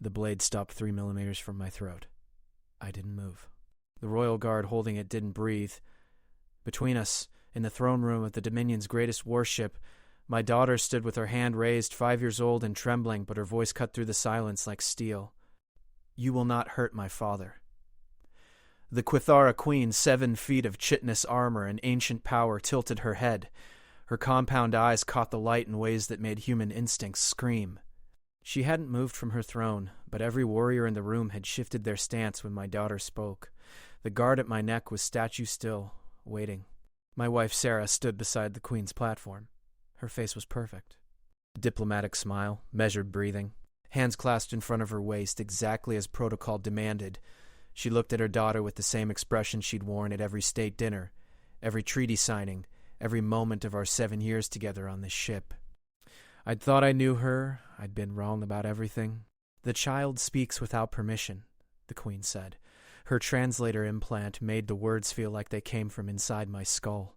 The blade stopped 3 millimeters from my throat. I didn't move. The royal guard holding it didn't breathe. Between us, in the throne room of the Dominion's greatest warship, my daughter stood with her hand raised, 5 years old and trembling, but her voice cut through the silence like steel. "You will not hurt my father." The Quithara queen, 7 feet of chitinous armor and ancient power, tilted her head. Her compound eyes caught the light in ways that made human instincts scream. She hadn't moved from her throne, but every warrior in the room had shifted their stance when my daughter spoke. The guard at my neck was statue still, waiting. My wife Sarah stood beside the queen's platform. Her face was perfect. A diplomatic smile, measured breathing, hands clasped in front of her waist exactly as protocol demanded. She looked at her daughter with the same expression she'd worn at every state dinner, every treaty signing, every moment of our 7 years together on this ship. I'd thought I knew her. I'd been wrong about everything. "The child speaks without permission," the queen said. Her translator implant made the words feel like they came from inside my skull.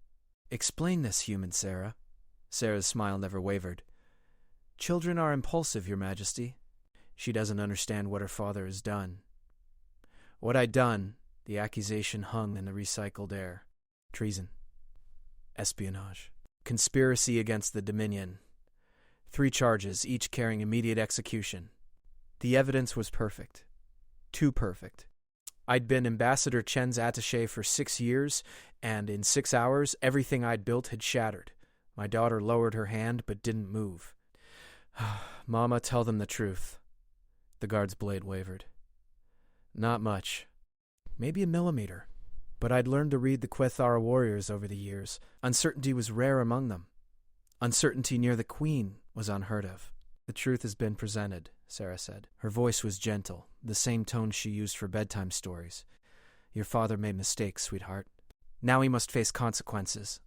"Explain this, human Sarah." Sarah's smile never wavered. "Children are impulsive, Your Majesty. She doesn't understand what her father has done." What I'd done, the accusation hung in the recycled air. Treason. Espionage. Conspiracy against the Dominion. 3 charges, each carrying immediate execution. The evidence was perfect. Too perfect. I'd been Ambassador Chen's attaché for 6 years, and in 6 hours, everything I'd built had shattered. My daughter lowered her hand, but didn't move. "Mama, tell them the truth." The guard's blade wavered. "Not much. Maybe a millimeter. But I'd learned to read the Quethara warriors over the years. Uncertainty was rare among them. Uncertainty near the queen was unheard of." "The truth has been presented," Sarah said. Her voice was gentle, the same tone she used for bedtime stories. "Your father made mistakes, sweetheart. Now he must face consequences."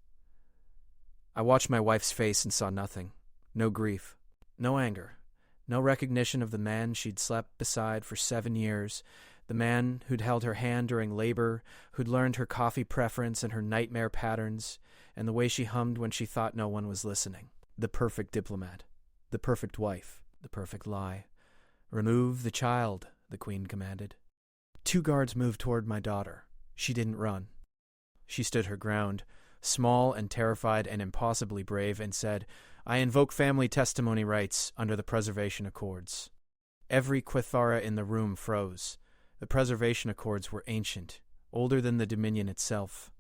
I watched my wife's face and saw nothing. No grief. No anger. No recognition of the man she'd slept beside for 7 years, the man who'd held her hand during labor, who'd learned her coffee preference and her nightmare patterns, and the way she hummed when she thought no one was listening. The perfect diplomat. The perfect wife. The perfect lie. "Remove the child," the queen commanded. 2 guards moved toward my daughter. She didn't run. She stood her ground, small and terrified and impossibly brave, and said, "I invoke family testimony rights under the Preservation Accords." Every Quithara in the room froze. The Preservation Accords were ancient, older than the Dominion itself.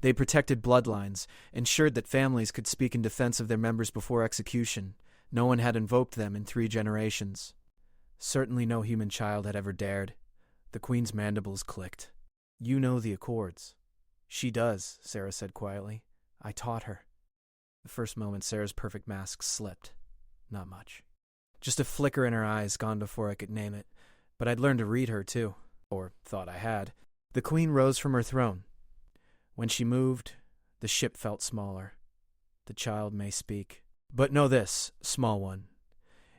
They protected bloodlines, ensured that families could speak in defense of their members before execution. No one had invoked them in 3 generations. Certainly no human child had ever dared. The queen's mandibles clicked. "You know the Accords." "She does," Sarah said quietly. "I taught her." The first moment Sarah's perfect mask slipped. Not much. Just a flicker in her eyes, gone before I could name it. But I'd learned to read her, too. Or thought I had. The queen rose from her throne. When she moved, the ship felt smaller. "The child may speak. But know this, small one.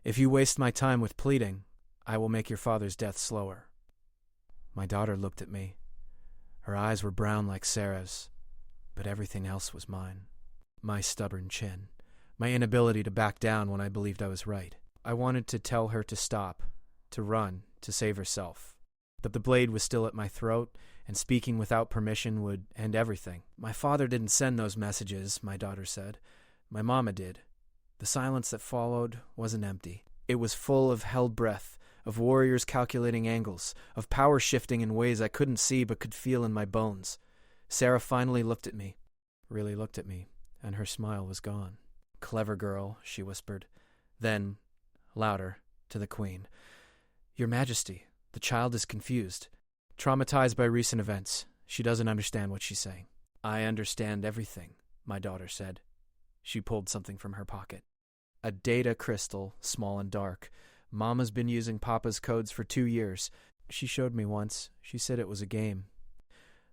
If you waste my time with pleading, I will make your father's death slower." My daughter looked at me. Her eyes were brown like Sarah's, but everything else was mine. My stubborn chin. My inability to back down when I believed I was right. I wanted to tell her to stop, to run, to save herself. But the blade was still at my throat, and speaking without permission would end everything. "My father didn't send those messages," my daughter said. "My mama did." The silence that followed wasn't empty. It was full of held breath, of warriors calculating angles, of power shifting in ways I couldn't see but could feel in my bones. Sarah finally looked at me, really looked at me, and her smile was gone. "Clever girl," she whispered. Then, louder, to the queen. "Your Majesty, the child is confused. Traumatized by recent events. She doesn't understand what she's saying." "I understand everything," my daughter said. She pulled something from her pocket. A data crystal, small and dark. Mama's been using Papa's codes for 2 years. She showed me once. She said it was a game.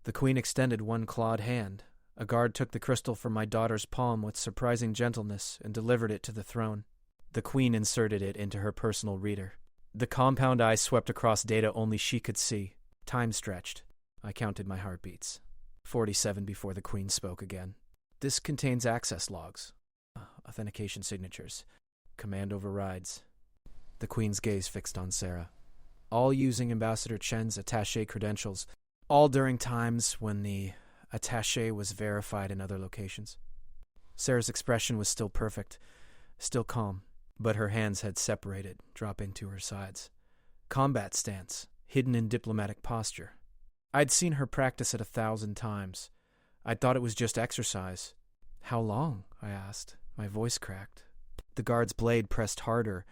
The queen extended one clawed hand. A guard took the crystal from my daughter's palm with surprising gentleness and delivered it to the throne. The queen inserted it into her personal reader. The compound eye swept across data only she could see. Time stretched. I counted my heartbeats. 47 before the queen spoke again. "This contains access logs, authentication signatures, command overrides." the Queen's gaze fixed on Sarah. All using Ambassador Chen's attaché credentials, all during times when the attaché was verified in other locations. Sarah's expression was still perfect, still calm, but her hands had separated, dropping to her sides. Combat stance, hidden in diplomatic posture. I'd seen her practice it 1,000 times. I'd thought it was just exercise. How long? I asked. My voice cracked. The guard's blade pressed harder,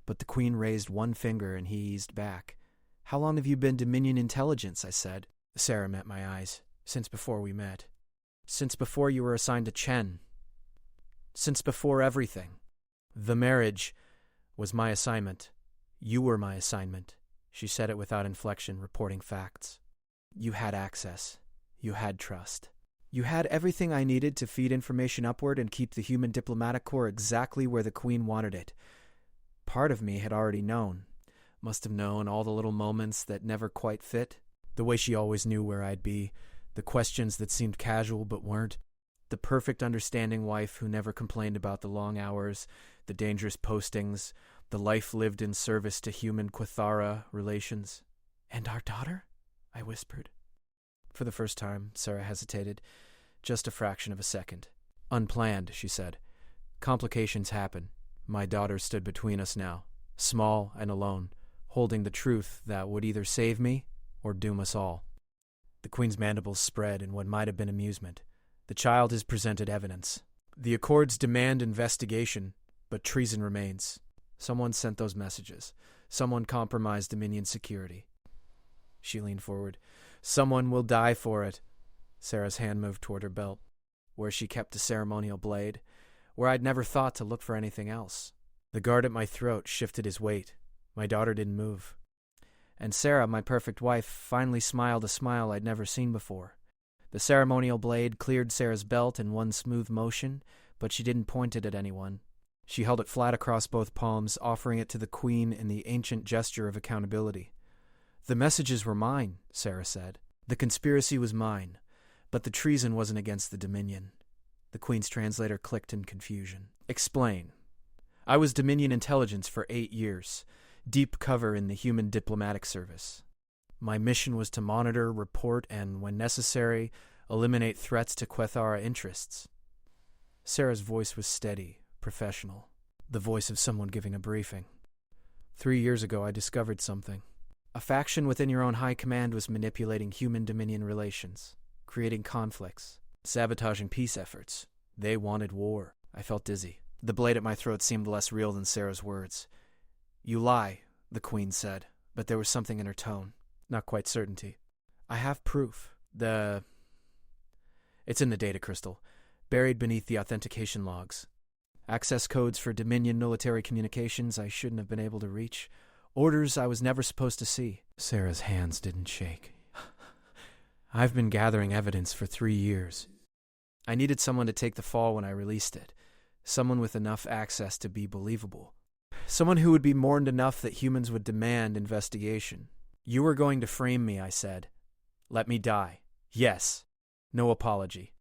but the Queen raised one finger and he eased back. How long have you been Dominion intelligence? I said. Sarah met my eyes. Since before we met. Since before you were assigned to Chen. Since before everything. The marriage was my assignment. You were my assignment. She said it without inflection, reporting facts. You had access. You had trust. You had everything I needed to feed information upward and keep the human diplomatic corps exactly where the Queen wanted it. Part of me had already known. Must have known all the little moments that never quite fit. The way she always knew where I'd be. The questions that seemed casual but weren't. The perfect understanding wife who never complained about the long hours, the dangerous postings, the life lived in service to human Quathara relations. And our daughter? I whispered. For the first time, Sarah hesitated. Just a fraction of a second. Unplanned, she said. Complications happen. My daughter stood between us now, small and alone, holding the truth that would either save me or doom us all. The Queen's mandibles spread in what might have been amusement. The child has presented evidence. The Accords demand investigation, but treason remains. Someone sent those messages. Someone compromised Dominion security. She leaned forward. Someone will die for it. Sarah's hand moved toward her belt, where she kept the ceremonial blade, where I'd never thought to look for anything else. The guard at my throat shifted his weight. My daughter didn't move. And Sarah, my perfect wife, finally smiled a smile I'd never seen before. The ceremonial blade cleared Sarah's belt in one smooth motion, but she didn't point it at anyone. She held it flat across both palms, offering it to the Queen in the ancient gesture of accountability. The messages were mine, Sarah said. The conspiracy was mine, but the treason wasn't against the Dominion. The Queen's translator clicked in confusion. Explain. I was Dominion intelligence for 8 years, deep cover in the human diplomatic service. My mission was to monitor, report, and, when necessary, eliminate threats to Quathara interests. Sarah's voice was steady, professional, the voice of someone giving a briefing. 3 years ago, I discovered something. A faction within your own high command was manipulating human-Dominion relations, creating conflicts, sabotaging peace efforts. They wanted war. I felt dizzy. The blade at my throat seemed less real than Sarah's words. You lie, the Queen said, but there was something in her tone. Not quite certainty. I have proof. It's in the data crystal, buried beneath the authentication logs. Access codes for Dominion military communications I shouldn't have been able to reach. Orders I was never supposed to see. Sarah's hands didn't shake. I've been gathering evidence for 3 years. I needed someone to take the fall when I released it. Someone with enough access to be believable. Someone who would be mourned enough that humans would demand investigation. You were going to frame me, I said. Let me die. Yes. No apology.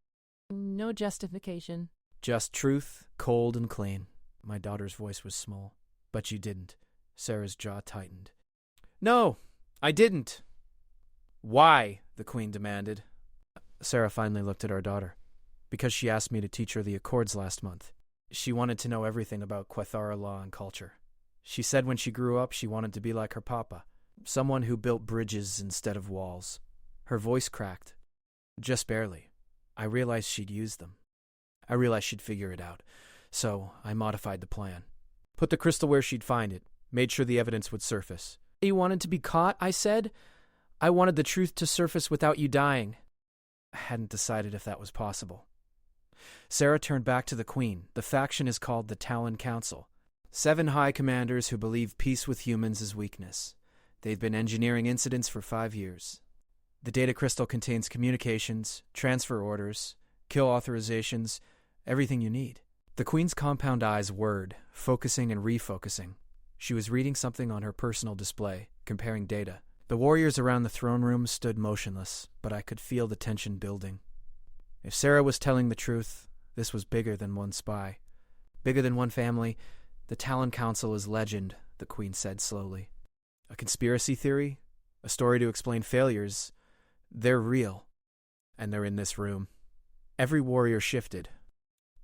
No justification. Just truth, cold and clean. My daughter's voice was small. But you didn't. Sarah's jaw tightened. No, I didn't. Why? The Queen demanded. Sarah finally looked at our daughter. Because she asked me to teach her the Accords last month. She wanted to know everything about Quathara law and culture. She said when she grew up she wanted to be like her papa. Someone who built bridges instead of walls. Her voice cracked. Just barely. I realized she'd use them. I realized she'd figure it out. So I modified the plan. Put the crystal where she'd find it. Made sure the evidence would surface. You wanted to be caught, I said. I wanted the truth to surface without you dying. I hadn't decided if that was possible. Sarah turned back to the Queen. The faction is called the Talon Council. 7 high commanders who believe peace with humans is weakness. They've been engineering incidents for 5 years. The data crystal contains communications, transfer orders, kill authorizations, everything you need. The Queen's compound eyes whirred, focusing and refocusing. She was reading something on her personal display, comparing data. The warriors around the throne room stood motionless, but I could feel the tension building. If Sarah was telling the truth, this was bigger than one spy. Bigger than one family. The Talon Council is legend, the Queen said slowly. A conspiracy theory? A story to explain failures? They're real. And they're in this room. Every warrior shifted.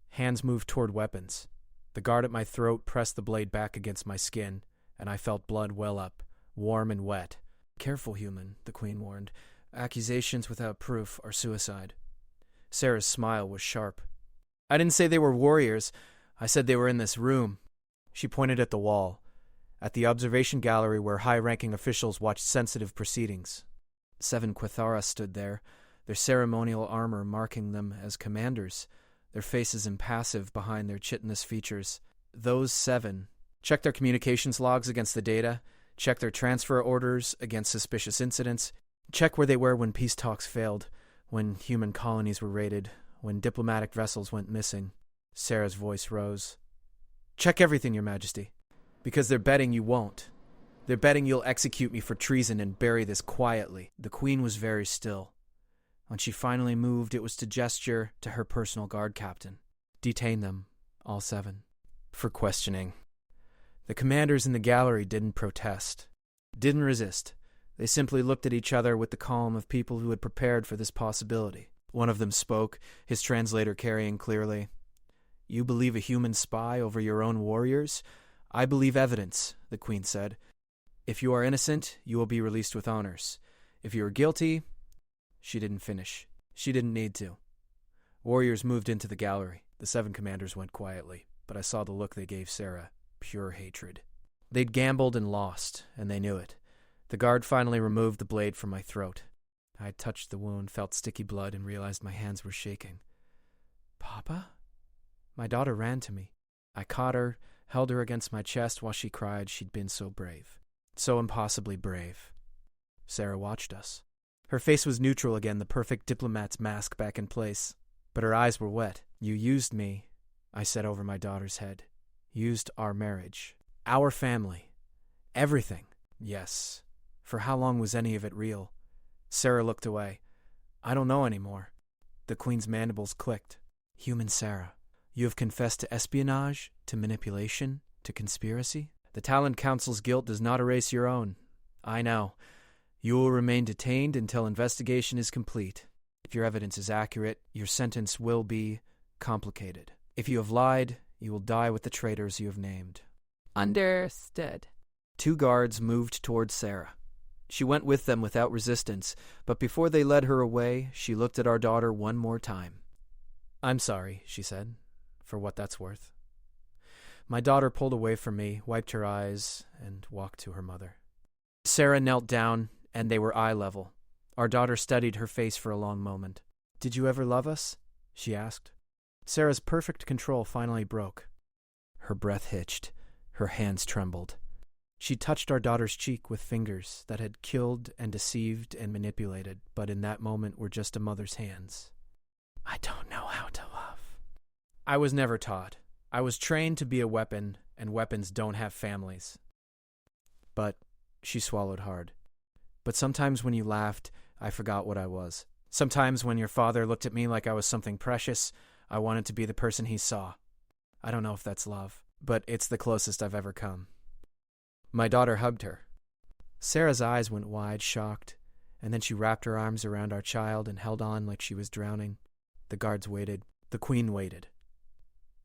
Hands moved toward weapons. The guard at my throat pressed the blade back against my skin, and I felt blood well up, warm and wet. Careful, human, the Queen warned. Accusations without proof are suicide. Sarah's smile was sharp. I didn't say they were warriors. I said they were in this room. She pointed at the wall, at the observation gallery where high-ranking officials watched sensitive proceedings. 7 Quithara stood there, their ceremonial armor marking them as commanders, their faces impassive behind their chitinous features. Those 7 checked their communications logs against the data, checked their transfer orders against suspicious incidents, check where they were when peace talks failed, when human colonies were raided, when diplomatic vessels went missing. Sarah's voice rose. Check everything, Your Majesty, because they're betting you won't. They're betting you'll execute me for treason and bury this quietly. The Queen was very still. When she finally moved, it was to gesture to her personal guard captain. Detain them, all 7, for questioning. The commanders in the gallery didn't protest, didn't resist. They simply looked at each other with the calm of people who had prepared for this possibility. One of them spoke, his translator carrying clearly. You believe a human spy over your own warriors? I believe evidence, the Queen said. If you are innocent, you will be released with honors. If you are guilty... She didn't finish. She didn't need to. Warriors moved into the gallery. The 7 commanders went quietly, but I saw the look they gave Sarah. Pure hatred. They'd gambled and lost, and they knew it. The guard finally removed the blade from my throat. I touched the wound, felt sticky blood, and realized my hands were shaking. Papa? My daughter ran to me. I caught her, held her against my chest while she cried. She'd been so brave. So impossibly brave. Sarah watched us. Her face was neutral again, the perfect diplomat's mask back in place. But her eyes were wet. You used me, I said over my daughter's head. Used our marriage. Our family. Everything. Yes. For how long was any of it real? Sarah looked away. I don't know anymore. The Queen's mandibles clicked. Human Sarah, you have confessed to espionage, to manipulation, to conspiracy? The Talon Council's guilt does not erase your own. I know. You will remain detained until investigation is complete. If your evidence is accurate, your sentence will be complicated. If you have lied, you will die with the traitors you have named. Understood. 2 guards moved towards Sarah. She went with them without resistance, but before they led her away, she looked at our daughter one more time. I'm sorry, she said, for what that's worth. My daughter pulled away from me, wiped her eyes, and walked to her mother. Sarah knelt down, and they were eye level. Our daughter studied her face for a long moment. Did you ever love us? She asked. Sarah's perfect control finally broke. Her breath hitched. Her hands trembled. She touched our daughter's cheek with fingers that had killed and deceived and manipulated, but in that moment were just a mother's hands. I don't know how to love. I was never taught. I was trained to be a weapon, and weapons don't have families. But she swallowed hard. But sometimes when you laughed, I forgot what I was. Sometimes when your father looked at me like I was something precious, I wanted to be the person he saw. I don't know if that's love, but it's the closest I've ever come. My daughter hugged her. Sarah's eyes went wide, shocked, and then she wrapped her arms around our child and held on like she was drowning. The guards waited. The Queen waited.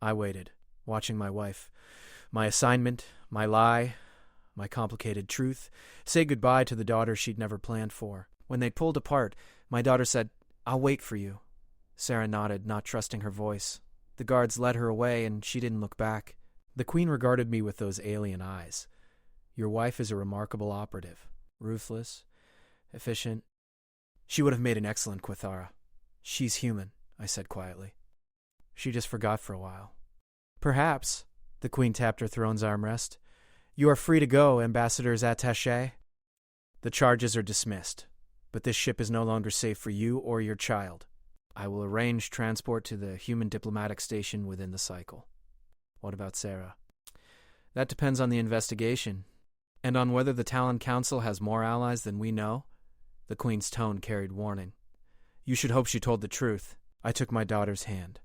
I waited, watching my wife, my assignment, my lie, my complicated truth, say goodbye to the daughter she'd never planned for. When they pulled apart, my daughter said, I'll wait for you. Sarah nodded, not trusting her voice. The guards led her away, and she didn't look back. The Queen regarded me with those alien eyes. Your wife is a remarkable operative. Ruthless, efficient. She would have made an excellent Quithara. She's human, I said quietly. She just forgot for a while. Perhaps, the Queen tapped her throne's armrest. You are free to go, ambassador's attaché. The charges are dismissed, but this ship is no longer safe for you or your child. I will arrange transport to the human diplomatic station within the cycle. What about Sarah? That depends on the investigation, and on whether the Talon Council has more allies than we know. The Queen's tone carried warning. You should hope she told the truth. I took my daughter's hand.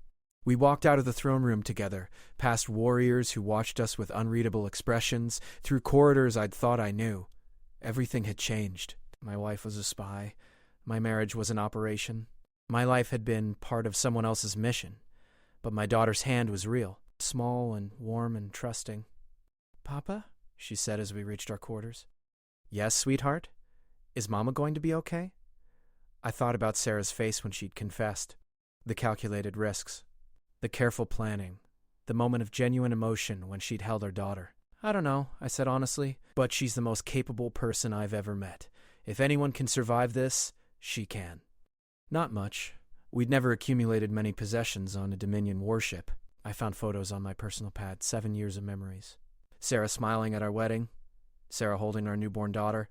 We walked out of the throne room together, past warriors who watched us with unreadable expressions, through corridors I'd thought I knew. Everything had changed. My wife was a spy. My marriage was an operation. My life had been part of someone else's mission. But my daughter's hand was real, small and warm and trusting. "Papa?" she said as we reached our quarters. "Yes, sweetheart? Is Mama going to be okay?" I thought about Sarah's face when she'd confessed. The calculated risks. The careful planning. The moment of genuine emotion when she'd held her daughter. "I don't know," I said honestly, "but she's the most capable person I've ever met. If anyone can survive this, she can." Not much. We'd never accumulated many possessions on a Dominion warship. I found photos on my personal pad, 7 years of memories. Sarah smiling at our wedding. Sarah holding our newborn daughter.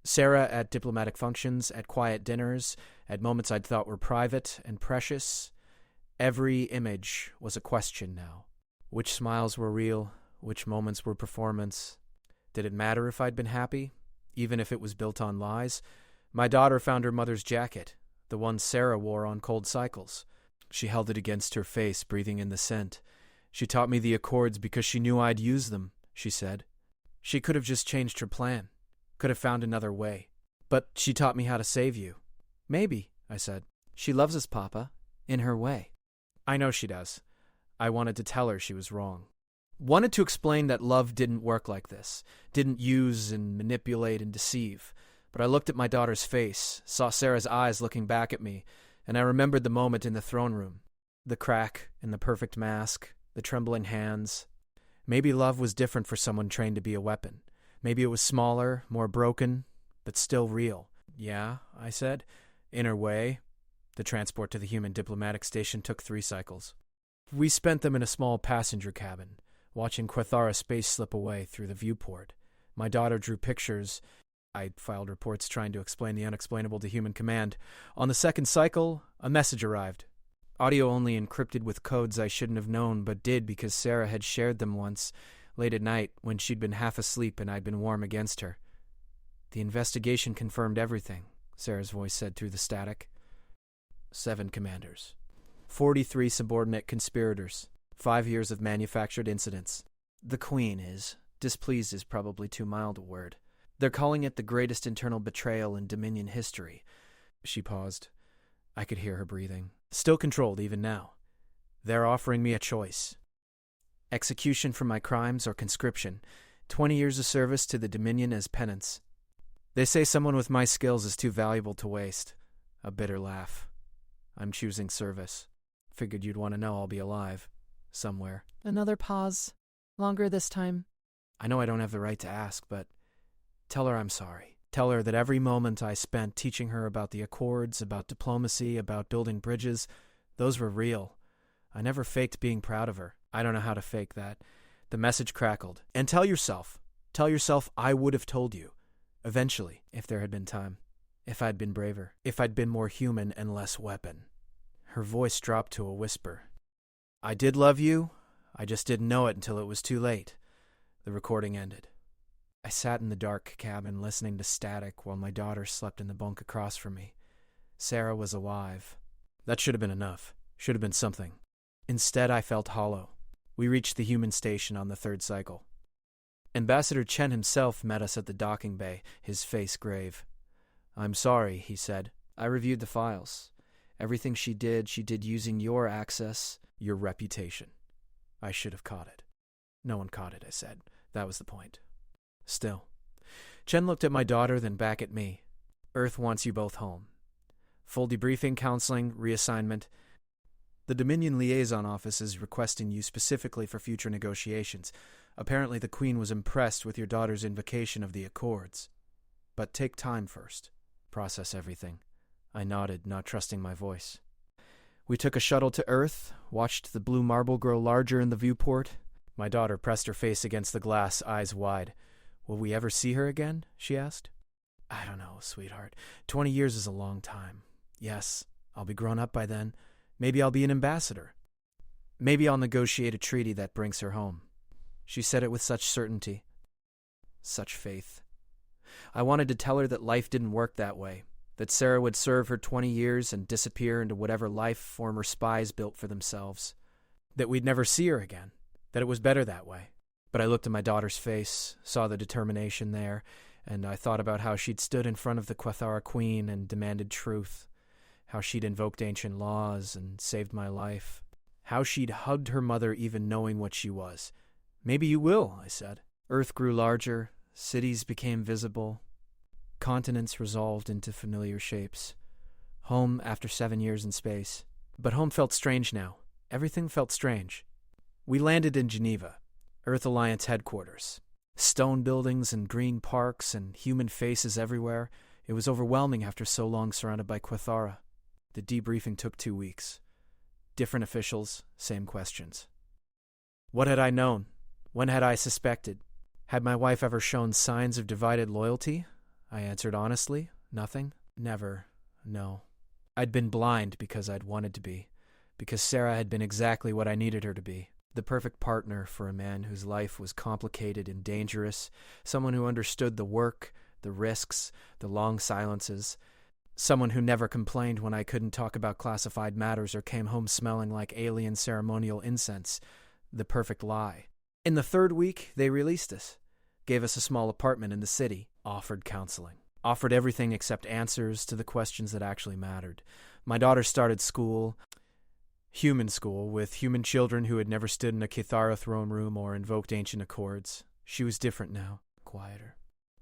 Sarah at diplomatic functions, at quiet dinners, at moments I'd thought were private and precious. Every image was a question now. Which smiles were real? Which moments were performance? Did it matter if I'd been happy, even if it was built on lies? My daughter found her mother's jacket, the one Sarah wore on cold cycles. She held it against her face, breathing in the scent. "She taught me the accords because she knew I'd use them," she said. She could have just changed her plan, could have found another way. "But she taught me how to save you." "Maybe," I said. "She loves us, Papa, in her way." "I know she does." I wanted to tell her she was wrong. Wanted to explain that love didn't work like this, didn't use and manipulate and deceive. But I looked at my daughter's face, saw Sarah's eyes looking back at me, and I remembered the moment in the throne room. The crack in the perfect mask, the trembling hands. Maybe love was different for someone trained to be a weapon. Maybe it was smaller, more broken, but still real. "Yeah," I said. "In her way." The transport to the human diplomatic station took 3 cycles. We spent them in a small passenger cabin, watching Quathara space slip away through the viewport. My daughter drew pictures. I filed reports trying to explain the unexplainable to human command. On the 2nd cycle, a message arrived. Audio only, encrypted with codes I shouldn't have known, but did because Sarah had shared them once, late at night, when she'd been half asleep and I'd been warm against her. "The investigation confirmed everything," Sarah's voice said through the static. 7 commanders. 43 subordinate conspirators. 5 years of manufactured incidents. The Queen is. Displeased is probably too mild a word. They're calling it the greatest internal betrayal in Dominion history. She paused. I could hear her breathing. Still controlled even now. They're offering me a choice. Execution for my crimes or conscription. 20 years of service to the Dominion as penance. They say someone with my skills is too valuable to waste. A bitter laugh. I'm choosing service. Figured you'd want to know I'll be alive. Somewhere. Another pause. Longer this time. I know I don't have the right to ask, but tell her I'm sorry. Tell her that every moment I spent teaching her about the accords, about diplomacy, about building bridges, those were real. I never faked being proud of her. I don't know how to fake that. The message crackled. And tell yourself I would have told you. Eventually, if there had been time. If I'd been braver. If I'd been more human and less weapon. Her voice dropped to a whisper. I did love you. I just didn't know it until it was too late. The recording ended. I sat in the dark cabin listening to static while my daughter slept in the bunk across from me. Sarah was alive. That should have been enough. Should have been something. Instead, I felt hollow. We reached the human station on the 3rd cycle. Ambassador Chen himself met us at the docking bay, his face grave. I'm sorry, he said. I reviewed the files. Everything she did using your access, your reputation. I should have caught it. No one caught it, I said. That was the point. Still. Chen looked at my daughter, then back at me. Earth wants you both home. Full debriefing, counseling, reassignment. The Dominion Liaison Office is requesting you specifically for future negotiations. Apparently the Queen was impressed with your daughter's invocation of the Accords. But take time first. Process everything. I nodded, not trusting my voice. We took a shuttle to Earth, watched the blue marble grow larger in the viewport. My daughter pressed her face against the glass, eyes wide. Will we ever see her again? She asked. I don't know, sweetheart. 20 years is a long time. Yes, I'll be grown up by then. Maybe I'll be an ambassador. Maybe I'll negotiate a treaty that brings her home. She said it with such certainty. Such faith. I wanted to tell her that life didn't work that way, that Sarah would serve her 20 years and disappear into whatever life former spies built for themselves, that we'd never see her again, that it was better that way. But I looked at my daughter's face, saw the determination there, and I thought about how she'd stood in front of the Quethara Queen and demanded truth, how she'd invoked ancient laws and saved my life, how she'd hugged her mother even knowing what she was. "Maybe you will," I said. Earth grew larger, cities became visible, continents resolved into familiar shapes. Home after 7 years in space. But home felt strange now. Everything felt strange. We landed in Geneva, Earth Alliance headquarters. Stone buildings and green parks and human faces everywhere. It was overwhelming after so long surrounded by Quethara. The debriefing took 2 weeks. Different officials, same questions. What had I known? When had I suspected? Had my wife ever shown signs of divided loyalty? I answered honestly, nothing. Never. No. I'd been blind because I'd wanted to be. Because Sarah had been exactly what I needed her to be. The perfect partner for a man whose life was complicated and dangerous. Someone who understood the work, the risks, the long silences. Someone who never complained when I couldn't talk about classified matters or came home smelling like alien ceremonial incense. The perfect lie. In the 3rd week, they released us. Gave us a small apartment in the city. Offered counseling. Offered everything except answers to the questions that actually mattered. My daughter started school. Human school, with human children who had never stood in a Quethara throne room or invoked ancient accords. She was different now. Quieter.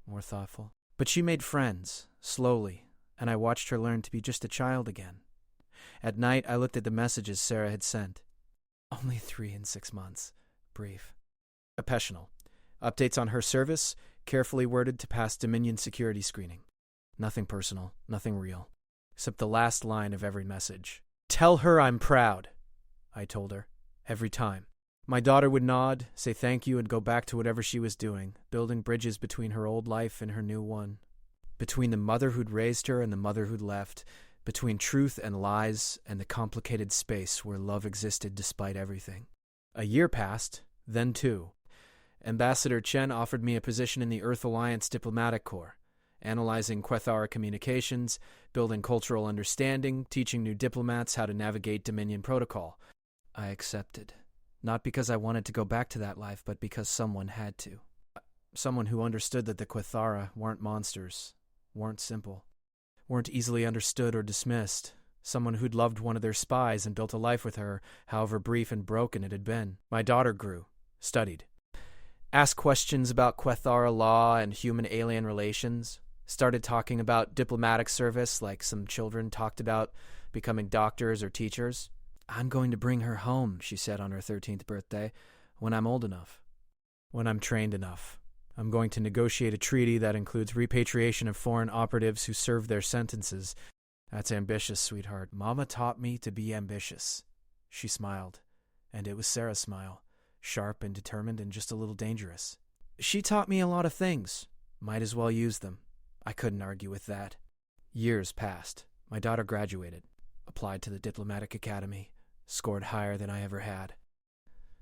More thoughtful. But she made friends, slowly, and I watched her learn to be just a child again. At night, I looked at the messages Sarah had sent. Only 3 and 6 months. Brief. Optional. Updates on her service, carefully worded to pass Dominion security screening. Nothing personal, nothing real, except the last line of every message. "Tell her I'm proud," I told her, every time. My daughter would nod, say thank you, and go back to whatever she was doing, building bridges between her old life and her new one. Between the mother who'd raised her and the mother who'd left, between truth and lies and the complicated space where love existed despite everything. A year passed, then 2. Ambassador Chen offered me a position in the Earth Alliance Diplomatic Corps, analyzing Quethara communications, building cultural understanding, teaching new diplomats how to navigate Dominion protocol. I accepted. Not because I wanted to go back to that life, but because someone had to. Someone who understood that the Quethara weren't monsters, weren't simple, weren't easily understood or dismissed. Someone who'd loved one of their spies and built a life with her, however brief and broken it had been. My daughter grew, studied. Asked questions about Quethara law and human-alien relations. Started talking about diplomatic service like some children talked about becoming doctors or teachers. "I'm going to bring her home," she said on her 13th birthday, "when I'm old enough. When I'm trained enough. I'm going to negotiate a treaty that includes repatriation of foreign operatives who served their sentences. That's ambitious, sweetheart. Mama taught me to be ambitious." She smiled, and it was Sarah's smile. Sharp and determined and just a little dangerous. She taught me a lot of things. Might as well use them. I couldn't argue with that. Years passed. My daughter graduated. Applied to the Diplomatic Academy. Scored higher than I ever had.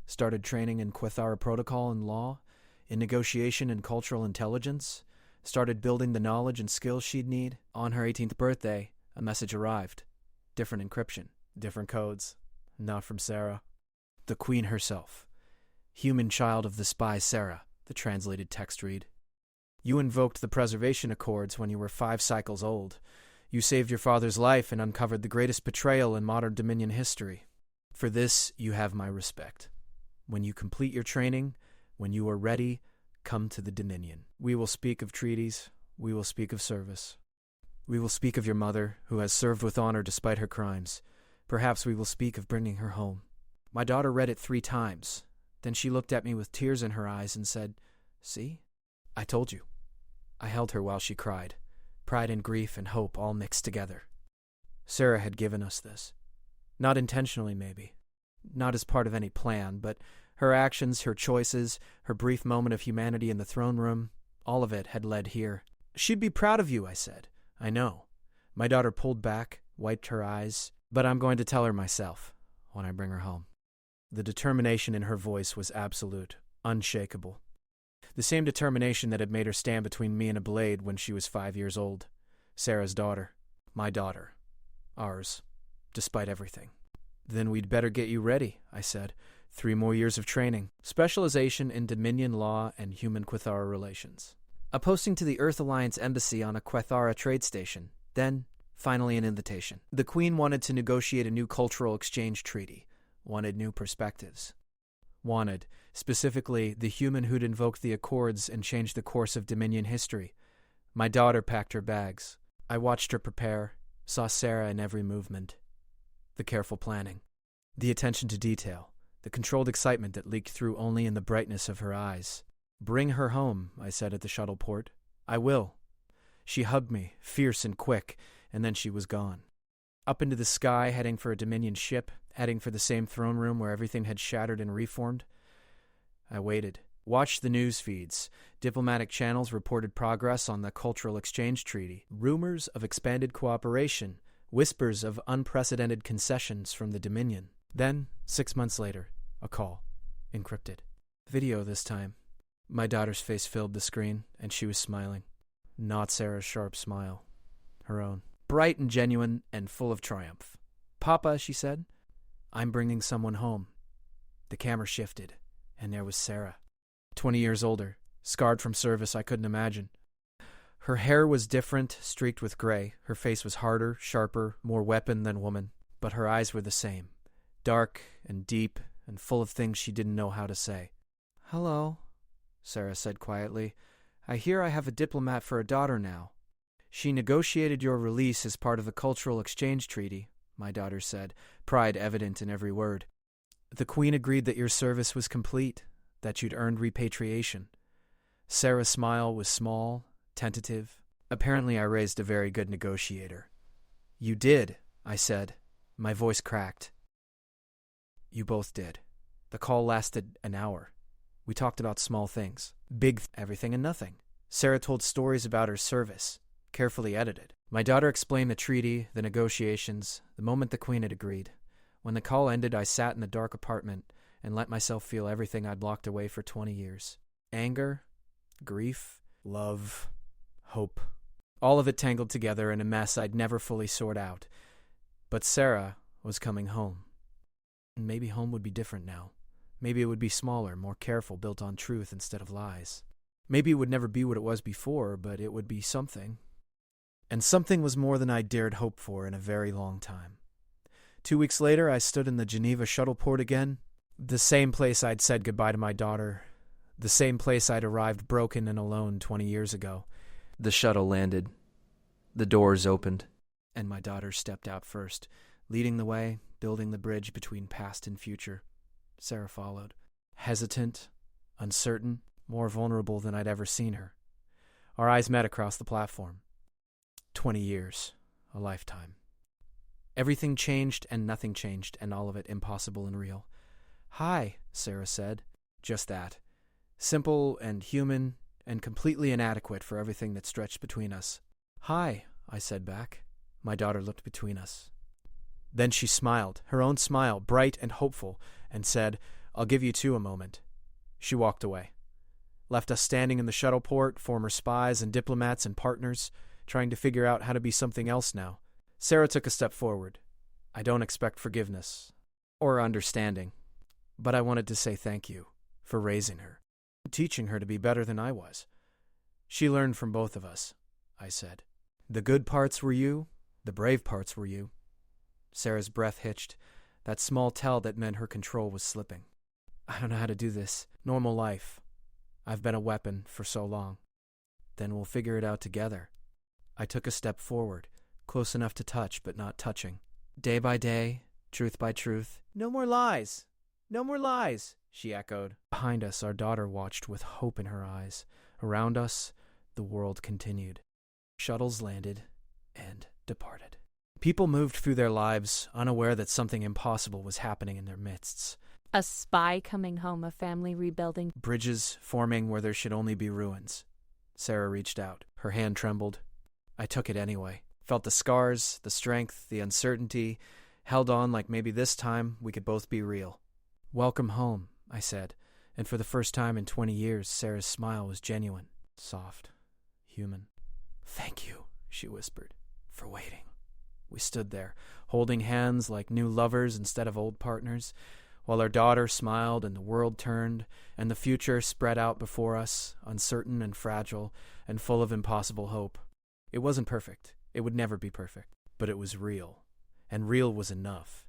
Started training in Quethara protocol and law. In negotiation and cultural intelligence. Started building the knowledge and skills she'd need. On her 18th birthday, a message arrived. Different encryption. Different codes. Not from Sarah. The Queen herself. "Human child of the spy Sarah," the translated text read. "You invoked the preservation accords when you were 5 cycles old. You saved your father's life and uncovered the greatest betrayal in modern Dominion history. For this, you have my respect. When you complete your training, when you are ready, come to the Dominion. We will speak of treaties. We will speak of service. We will speak of your mother, who has served with honor despite her crimes. Perhaps we will speak of bringing her home." My daughter read it 3 times. Then she looked at me with tears in her eyes and said, "See? I told you." I held her while she cried, pride and grief and hope all mixed together. Sarah had given us this. Not intentionally, maybe. Not as part of any plan, but her actions, her choices, her brief moment of humanity in the throne room, all of it had led here. "She'd be proud of you," I said. "I know." My daughter pulled back, wiped her eyes, "But I'm going to tell her myself when I bring her home." The determination in her voice was absolute, unshakable. The same determination that had made her stand between me and a blade when she was 5 years old. Sarah's daughter. My daughter. Ours. Despite everything. Then we'd better get you ready, I said. 3 more years of training. Specialization in Dominion law and human Quethara relations. A posting to the Earth Alliance embassy on a Quethara trade station. Then, finally an invitation. The Queen wanted to negotiate a new cultural exchange treaty. Wanted new perspectives. Wanted, specifically, the human who'd invoked the Accords and changed the course of Dominion history. My daughter packed her bags. I watched her prepare, saw Sarah in every movement. The careful planning. The attention to detail. The controlled excitement that leaked through only in the brightness of her eyes. Bring her home, I said at the shuttle port. I will. She hugged me, fierce and quick, and then she was gone. Up into the sky, heading for a Dominion ship, heading for the same throne room where everything had shattered and reformed. I waited, watched the news feeds. Diplomatic channels reported progress on the Cultural Exchange Treaty, rumors of expanded cooperation, whispers of unprecedented concessions from the Dominion. Then, 6 months later, a call, encrypted. Video this time. My daughter's face filled the screen, and she was smiling. Not Sarah's sharp smile. Her own. Bright and genuine and full of triumph. Papa, she said, I'm bringing someone home. The camera shifted, and there was Sarah. 20 years older, scarred from service I couldn't imagine. Her hair was different, streaked with gray. Her face was harder, sharper, more weapon than woman. But her eyes were the same. Dark and deep and full of things she didn't know how to say. Hello, Sarah said quietly. I hear I have a diplomat for a daughter now. She negotiated your release as part of the Cultural Exchange Treaty, my daughter said, pride evident in every word. The Queen agreed that your service was complete, that you'd earned repatriation. Sarah's smile was small, tentative. Apparently I raised a very good negotiator. You did, I said. My voice cracked. You both did. The call lasted an hour. We talked about small things, big everything and nothing. Sarah told stories about her service, carefully edited. My daughter explained the treaty, the negotiations, the moment the Queen had agreed. When the call ended, I sat in the dark apartment and let myself feel everything I'd locked away for 20 years. Anger, grief, love, hope. All of it tangled together in a mess I'd never fully sort out. But Sarah was coming home. Maybe home would be different now. Maybe it would be smaller, more careful, built on truth instead of lies. Maybe it would never be what it was before, but it would be something. And something was more than I dared hope for in a very long time. 2 weeks later, I stood in the Geneva shuttle port again. The same place I'd said goodbye to my daughter. The same place I'd arrived broken and alone 20 years ago. The shuttle landed. The doors opened. And my daughter stepped out first, leading the way, building the bridge between past and future. Sarah followed. Hesitant, uncertain, more vulnerable than I'd ever seen her. Our eyes met across the platform. 20 years. A lifetime. Everything changed and nothing changed, and all of it impossible and real. Hi, Sarah said. Just that. Simple and human and completely inadequate for everything that stretched between us. Hi, I said back. My daughter looked between us. Then she smiled, her own smile, bright and hopeful, and said, I'll give you two a moment. She walked away. Left us standing in the shuttle port, former spies and diplomats and partners, trying to figure out how to be something else now. Sarah took a step forward. I don't expect forgiveness or understanding, but I wanted to say thank you for raising her, teaching her to be better than I was. She learned from both of us, I said. The good parts were you, the brave parts were you. Sarah's breath hitched, that small tell that meant her control was slipping. I don't know how to do this. Normal life. I've been a weapon for so long. Then we'll figure it out together. I took a step forward, close enough to touch but not touching. Day by day, truth by truth. No more lies! No more lies! She echoed. Behind us, our daughter watched with hope in her eyes. Around us, the world continued. Shuttles landed and departed. People moved through their lives, unaware that something impossible was happening in their midst. A spy coming home, a family rebuilding. Bridges forming where there should only be ruins. Sarah reached out. Her hand trembled. I took it anyway. Felt the scars, the strength, the uncertainty. Held on like maybe this time we could both be real. Welcome home, I said. And for the first time in 20 years, Sarah's smile was genuine, soft, human. Thank you, she whispered, for waiting. We stood there, holding hands like new lovers instead of old partners, while our daughter smiled and the world turned, and the future spread out before us, uncertain and fragile, and full of impossible hope. It wasn't perfect. It would never be perfect. But it was real. And real was enough.